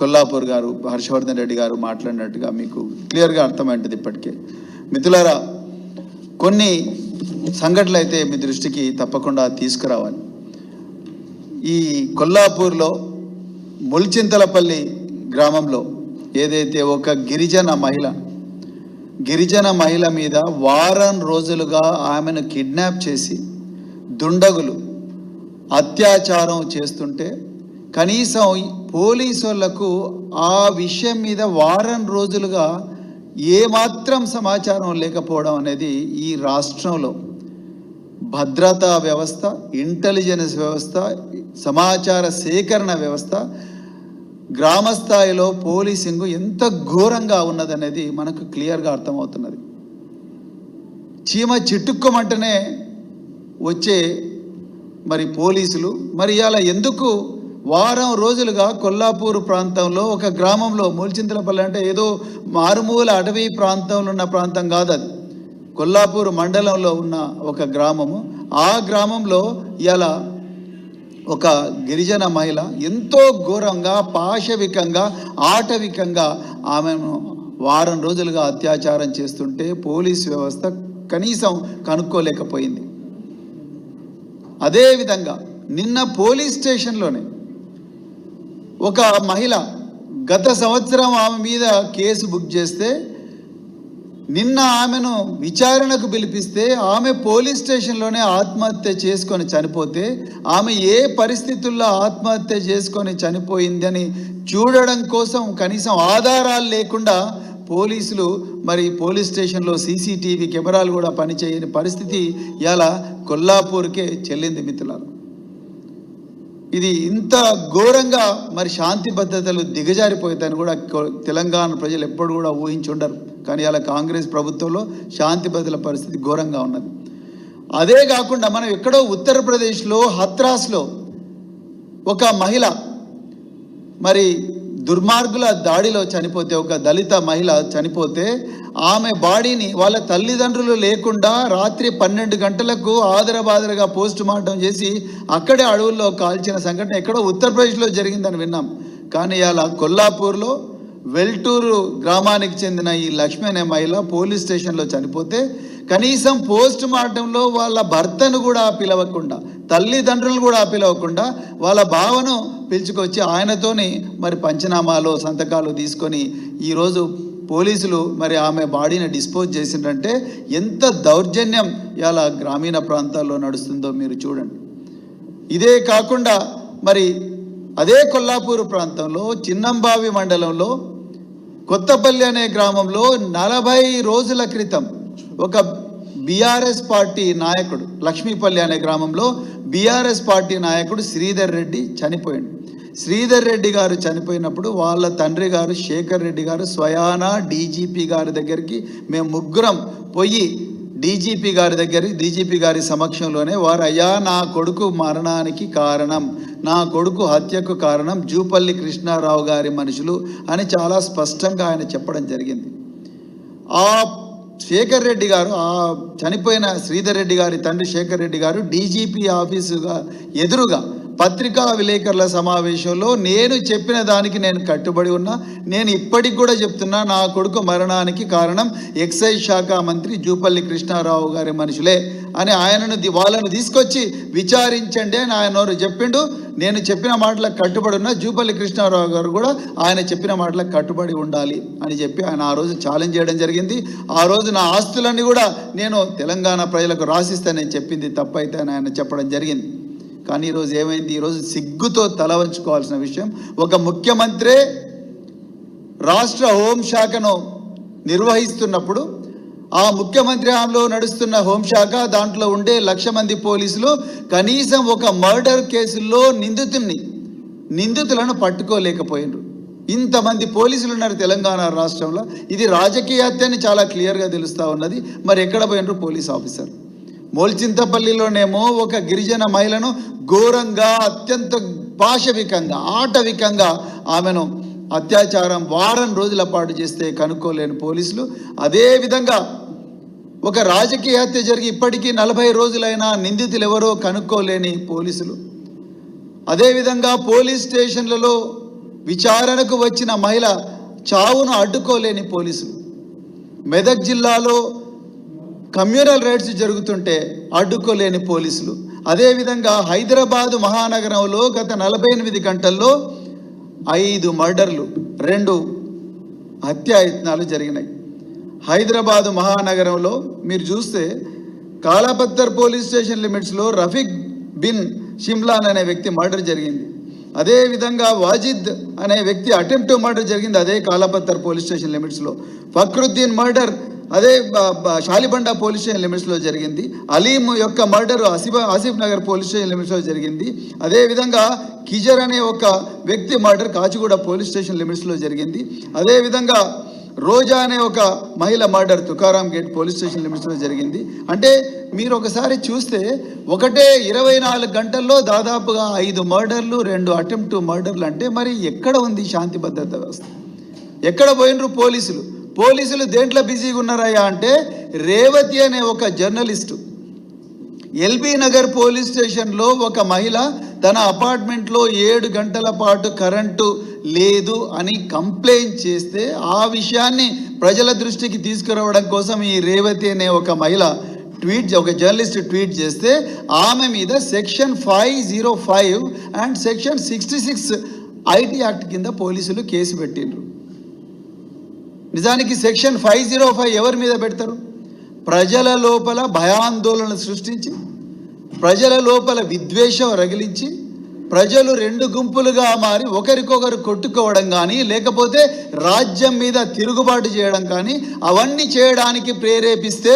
కొల్లాపూర్ గారు హర్షవర్ధన్ రెడ్డి గారు మాట్లాడినట్టుగా మీకు క్లియర్గా అర్థమైంటుంది. ఇప్పటికే మిత్రులారా, కొన్ని సంఘటనలు అయితే మీ దృష్టికి తప్పకుండా తీసుకురావాలి. ఈ కొల్లాపూర్లో ముల్చింతలపల్లి గ్రామంలో ఏదైతే ఒక గిరిజన మహిళ మీద వారం రోజులుగా ఆమెను కిడ్నాప్ చేసి దుండగులు అత్యాచారం చేస్తుంటే కనీసం పోలీసు వాళ్లకు ఆ విషయం మీద వారం రోజులుగా ఏమాత్రం సమాచారం లేకపోవడం అనేది ఈ రాష్ట్రంలో భద్రతా వ్యవస్థ, ఇంటెలిజెన్స్ వ్యవస్థ, సమాచార సేకరణ వ్యవస్థ, గ్రామ స్థాయిలో పోలీసింగ్ ఎంత ఘోరంగా ఉన్నదనేది మనకు క్లియర్గా అర్థమవుతున్నది. చీమ చిట్టుకోమంటేనే వచ్చే మరి పోలీసులు మరి ఇలా ఎందుకు వారం రోజులుగా కొల్లాపూర్ ప్రాంతంలో ఒక గ్రామంలో, మూల్చింతలపల్లి అంటే ఏదో మారుమూల అటవీ ప్రాంతంలో ఉన్న ప్రాంతం కాదు, అది కొల్లాపూర్ మండలంలో ఉన్న ఒక గ్రామము. ఆ గ్రామంలో ఇలా ఒక గిరిజన మహిళ ఎంతో ఘోరంగా, పాశవికంగా, ఆటవికంగా ఆమెను వారం రోజులుగా అత్యాచారం చేస్తుంటే పోలీసు వ్యవస్థ కనీసం కనుక్కోలేకపోయింది. అదేవిధంగా నిన్న పోలీస్ స్టేషన్లోనే ఒక మహిళ గత సంవత్సరం ఆమె మీద కేసు బుక్ చేస్తే నిన్న ఆమెను విచారణకు పిలిపిస్తే ఆమె పోలీస్ స్టేషన్లోనే ఆత్మహత్య చేసుకొని చనిపోతే ఆమె ఏ పరిస్థితుల్లో ఆత్మహత్య చేసుకొని చనిపోయిందని చూడడం కోసం కనీసం ఆధారాలు లేకుండా పోలీసులు మరి పోలీస్ స్టేషన్లో సీసీటీవీ కెమెరాలు కూడా పనిచేయని పరిస్థితి ఇలా కొల్లాపూర్కే చెల్లింది మిత్రులారా. ఇది ఇంత ఘోరంగా మరి శాంతి భద్రతలు దిగజారిపోతాయని కూడా తెలంగాణ ప్రజలు ఎప్పుడు కూడా ఊహించుండరు. కానీ అలా కాంగ్రెస్ ప్రభుత్వంలో శాంతి భద్రతల పరిస్థితి ఘోరంగా ఉన్నది. అదే కాకుండా మనం ఎక్కడో ఉత్తరప్రదేశ్లో హత్రాస్లో ఒక మహిళ మరి దుర్మార్గుల దాడిలో చనిపోతే, ఒక దళిత మహిళ చనిపోతే ఆమె బాడీని వాళ్ళ తల్లిదండ్రులు లేకుండా రాత్రి 12 గంటలకు ఆదరబాదరగా పోస్ట్ మార్టం చేసి అక్కడే అడవుల్లో కాల్చిన సంఘటన ఎక్కడో ఉత్తరప్రదేశ్లో జరిగిందని విన్నాం. కానీ అలా కొల్లాపూర్లో వెల్టూరు గ్రామానికి చెందిన ఈ లక్ష్మి అనే మహిళ పోలీస్ స్టేషన్లో చనిపోతే కనీసం పోస్ట్ మార్టంలో వాళ్ళ భర్తను కూడా పిలవకుండా, తల్లిదండ్రులు కూడా పిలవకుండా వాళ్ళ బావను పిలుచుకొచ్చి ఆయనతోని మరి పంచనామాలో సంతకాలు తీసుకొని ఈరోజు పోలీసులు మరి ఆమె బాడీని డిస్పోజ్ చేసిందంటే ఎంత దౌర్జన్యం ఇలా గ్రామీణ ప్రాంతాల్లో నడుస్తుందో మీరు చూడండి. ఇదే కాకుండా మరి అదే కొల్లాపూర్ ప్రాంతంలో చిన్నంబావి మండలంలో కొత్తపల్లి అనే గ్రామంలో 40 రోజుల క్రితం ఒక బీఆర్ఎస్ పార్టీ నాయకుడు, లక్ష్మీపల్లి అనే గ్రామంలో బీఆర్ఎస్ పార్టీ నాయకుడు శ్రీధర్ రెడ్డి చనిపోయాడు. శ్రీధర్ రెడ్డి గారు చనిపోయినప్పుడు వాళ్ళ తండ్రి గారు శేఖర్ రెడ్డి గారు స్వయానా డీజీపీ గారి దగ్గరికి మేము ముగ్గురం పోయి డీజీపీ గారి సమక్షంలోనే వారు, అయ్యా నా కొడుకు మరణానికి కారణం, నా కొడుకు హత్యకు కారణం జూపల్లి కృష్ణారావు గారి మనుషులు అని చాలా స్పష్టంగా ఆయన చెప్పడం జరిగింది. ఆ శేఖర్ రెడ్డి గారు, ఆ చనిపోయిన శ్రీధర్ రెడ్డి గారి తండ్రి శేఖర్ రెడ్డి గారు డీజీపీ ఆఫీసుగా ఎదురుగా పత్రికా విలేకరుల సమావేశంలో నేను చెప్పిన దానికి నేను కట్టుబడి ఉన్నా, నేను ఇప్పటికి కూడా చెప్తున్నా, నా కొడుకు మరణానికి కారణం ఎక్సైజ్ శాఖ మంత్రి జూపల్లి కృష్ణారావు గారి మనుషులే అని వాళ్ళను తీసుకొచ్చి విచారించండి అని ఆయన చెప్పిండు. నేను చెప్పిన మాటలకు కట్టుబడి ఉన్నా, జూపల్లి కృష్ణారావు గారు కూడా ఆయన చెప్పిన మాటలకు కట్టుబడి ఉండాలి అని చెప్పి ఆయన ఆ రోజు ఛాలెంజ్ చేయడం జరిగింది. ఆ రోజు నా ఆస్తులన్నీ కూడా నేను తెలంగాణ ప్రజలకు రాసిస్తానని చెప్పింది తప్పైతే అని ఆయన చెప్పడం జరిగింది. కానీ ఈరోజు ఏమైంది? ఈరోజు సిగ్గుతో తల వంచుకోవాల్సిన విషయం, ఒక ముఖ్యమంత్రి రాష్ట్ర హోంశాఖను నిర్వహిస్తున్నప్పుడు ఆ ముఖ్యమంత్రి హామీలో నడుస్తున్న హోంశాఖ దాంట్లో ఉండే 1,00,000 మంది పోలీసులు కనీసం ఒక మర్డర్ కేసుల్లో నిందితులను పట్టుకోలేకపోయినారు. ఇంతమంది పోలీసులు ఉన్నారు తెలంగాణ రాష్ట్రంలో. ఇది రాజకీయ హత్య అని చాలా క్లియర్గా తెలుస్తూ ఉన్నది. మరి ఎక్కడ పోయినరు పోలీస్ ఆఫీసర్? మోల్చింతపల్లిలోనేమో ఒక గిరిజన మహిళను ఘోరంగా, అత్యంత పాశవికంగా, ఆటవికంగా ఆమెను అత్యాచారం వారం రోజుల పాటు చేస్తే కనుక్కోలేని పోలీసులు, అదేవిధంగా ఒక రాజకీయ హత్య జరిగి ఇప్పటికీ 40 రోజులైనా నిందితులు ఎవరో కనుక్కోలేని పోలీసులు, అదేవిధంగా పోలీస్ స్టేషన్లలో విచారణకు వచ్చిన మహిళ చావును అడ్డుకోలేని పోలీసులు, మెదక్ జిల్లాలో కమ్యూనల్ రైట్స్ జరుగుతుంటే అడ్డుకోలేని పోలీసులు, అదేవిధంగా హైదరాబాదు మహానగరంలో గత 48 గంటల్లో 5 మర్డర్లు 2 హత్యాయత్నాలు జరిగినాయి. హైదరాబాదు మహానగరంలో మీరు చూస్తే కాలాపత్తర్ పోలీస్ స్టేషన్ లిమిట్స్లో రఫీక్ బిన్ షిమ్లాన్ అనే వ్యక్తి మర్డర్ జరిగింది. అదేవిధంగా వాజిద్ అనే వ్యక్తి అటెంప్ట్ మర్డర్ జరిగింది అదే కాలాపత్తర్ పోలీస్ స్టేషన్ లిమిట్స్లో. ఫక్రుద్దీన్ మర్డర్ అదే షాలిబండ పోలీస్ స్టేషన్ లిమిట్స్లో జరిగింది. అలీం యొక్క murder Asif Nagar police station లిమిట్స్లో జరిగింది. అదేవిధంగా కిజర్ అనే ఒక వ్యక్తి మర్డర్ కాచిగూడ పోలీస్ స్టేషన్ లిమిట్స్లో జరిగింది. అదేవిధంగా రోజా అనే ఒక మహిళ murder Tukaram gate police station లిమిట్స్లో జరిగింది. అంటే మీరు ఒకసారి చూస్తే ఒకటే 24 గంటల్లో దాదాపుగా 5 మర్డర్లు 2 అటెంప్ట్ మర్డర్లు. అంటే మరి ఎక్కడ ఉంది శాంతి భద్రత వ్యవస్థ? ఎక్కడ పోయినరు పోలీసులు? పోలీసులు దేంట్లో బిజీగా ఉన్నారయ్యా అంటే రేవతి అనే ఒక జర్నలిస్టు ఎల్బీ నగర్ పోలీస్ స్టేషన్లో ఒక మహిళ తన అపార్ట్మెంట్లో 7 గంటల పాటు కరెంటు లేదు అని కంప్లైంట్ చేస్తే ఆ విషయాన్ని ప్రజల దృష్టికి తీసుకురావడం కోసం ఈ రేవతి అనే ఒక మహిళ ఒక జర్నలిస్ట్ ట్వీట్ చేస్తే ఆమె మీద section 505 and section 66 IT act కింద పోలీసులు కేసు పెట్టిండ్రు. నిజానికి సెక్షన్ 505 ఎవరి మీద పెడతారు? ప్రజల లోపల భయాందోళన సృష్టించి, ప్రజల లోపల విద్వేషం రగిలించి, ప్రజలు 2 గుంపులుగా మారి ఒకరికొకరు కొట్టుకోవడం కానీ, లేకపోతే రాజ్యం మీద తిరుగుబాటు చేయడం కానీ, అవన్నీ చేయడానికి ప్రేరేపిస్తే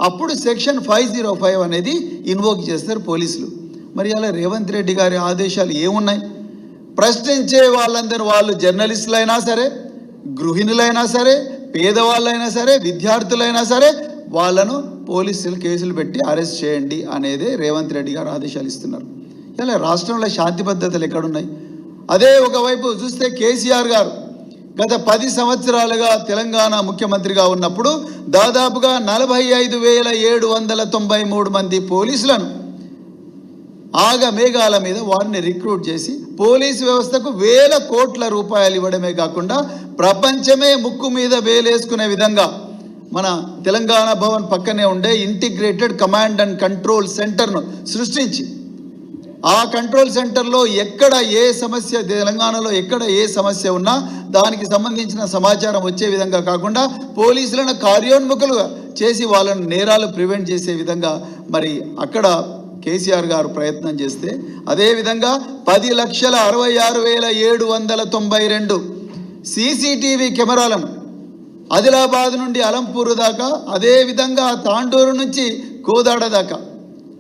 అప్పుడు సెక్షన్ 505 అనేది ఇన్వోక్ చేస్తారు పోలీసులు. మరి అలా రేవంత్ రెడ్డి గారి ఆదేశాలు ఏమున్నాయి? ప్రశ్నించే వాళ్ళందరూ వాళ్ళు జర్నలిస్టులైనా సరే, గృహిణులైనా సరే, పేదవాళ్ళైనా సరే, విద్యార్థులైనా సరే వాళ్ళను పోలీసులు కేసులు పెట్టి అరెస్ట్ చేయండి అనేదే రేవంత్ రెడ్డి గారు ఆదేశాలు ఇస్తున్నారు. ఇలా రాష్ట్రంలో శాంతి భద్రతలు ఎక్కడున్నాయి? అదే ఒకవైపు చూస్తే కేసీఆర్ గారు గత 10 సంవత్సరాలుగా తెలంగాణ ముఖ్యమంత్రిగా ఉన్నప్పుడు దాదాపుగా 45,793 మంది పోలీసులను ఆగమేఘాల మీద వారిని రిక్రూట్ చేసి పోలీసు వ్యవస్థకు వేల కోట్ల రూపాయలు ఇవ్వడమే కాకుండా ప్రపంచమే ముక్కు మీద వేలేసుకునే విధంగా మన తెలంగాణ భవన్ పక్కనే ఉండే ఇంటిగ్రేటెడ్ కమాండ్ అండ్ కంట్రోల్ సెంటర్ను సృష్టించి ఆ కంట్రోల్ సెంటర్లో ఎక్కడ ఏ సమస్య, తెలంగాణలో ఎక్కడ ఏ సమస్య ఉన్నా దానికి సంబంధించిన సమాచారం వచ్చే విధంగా కాకుండా పోలీసులను కార్యోన్ముఖులుగా చేసి వాళ్ళను నేరాలు ప్రివెంట్ చేసే విధంగా మరి అక్కడ కేసీఆర్ గారు ప్రయత్నం చేస్తే, అదేవిధంగా 10,66,792 సీసీటీవీ కెమెరాలను ఆదిలాబాద్ నుండి అలంపూర్ దాకా, అదేవిధంగా తాండూరు నుంచి కోదాడ దాకా,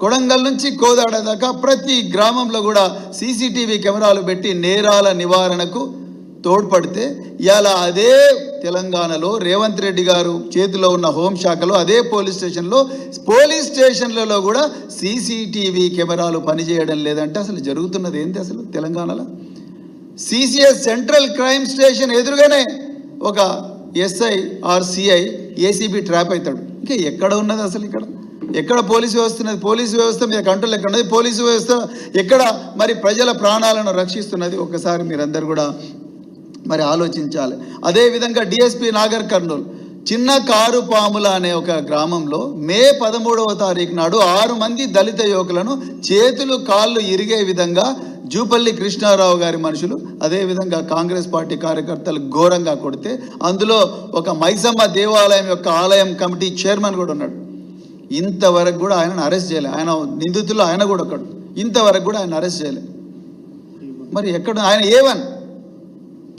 కొడంగల్ నుంచి కోదాడ దాకా ప్రతి గ్రామంలో కూడా సీసీటీవీ కెమెరాలు పెట్టి నేరాల నివారణకు తోడ్పడితే ఇవాళ అదే తెలంగాణలో రేవంత్ రెడ్డి గారు చేతిలో ఉన్న హోంశాఖలో అదే పోలీస్ స్టేషన్లలో కూడా సీసీటీవీ కెమెరాలు పనిచేయడం లేదంటే అసలు జరుగుతున్నది ఏంటి? అసలు తెలంగాణలో సిసిఎస్ సెంట్రల్ క్రైమ్ స్టేషన్ ఎదురుగానే ఒక SI or CI ACB trap అవుతాడు. ఇంకా ఎక్కడ ఉన్నది అసలు? ఎక్కడ పోలీసు వ్యవస్థ ఉన్నది? పోలీసు వ్యవస్థ మీద కంట్రోల్ ఎక్కడ ఉన్నది? పోలీసు వ్యవస్థ ఎక్కడ మరి ప్రజల ప్రాణాలను రక్షిస్తున్నది? ఒక్కసారి మీరందరూ కూడా మరి ఆలోచించాలి. అదేవిధంగా డిఎస్పీ నాగర్ కర్నూల్ చిన్న కారు పాముల అనే ఒక గ్రామంలో మే 13వ తారీఖు నాడు 6 మంది దళిత యువకులను చేతులు కాళ్ళు ఇరిగే విధంగా జూపల్లి కృష్ణారావు గారి మనుషులు, అదేవిధంగా కాంగ్రెస్ పార్టీ కార్యకర్తలు ఘోరంగా కొడితే అందులో ఒక మైసమ్మ దేవాలయం యొక్క ఆలయం కమిటీ చైర్మన్ కూడా ఉన్నాడు. ఇంతవరకు కూడా ఆయనను అరెస్ట్ చేయలే. ఆయన నిందితులు ఆయన కూడా ఒకడు. ఇంతవరకు కూడా ఆయన అరెస్ట్ చేయలే. మరి ఎక్కడ ఆయన A1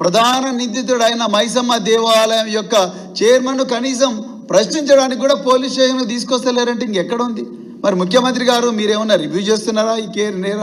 ప్రధాన నిందితుడు అయిన మైసమ్మ దేవాలయం యొక్క చైర్మన్ కనీసం ప్రశ్నించడానికి కూడా పోలీస్ స్టేషన్ తీసుకొస్తలేరంటే ఇంకెక్కడ ఉంది? మరి ముఖ్యమంత్రి గారు మీరేమన్నా రివ్యూ చేస్తున్నారా ఈ నేరాలు?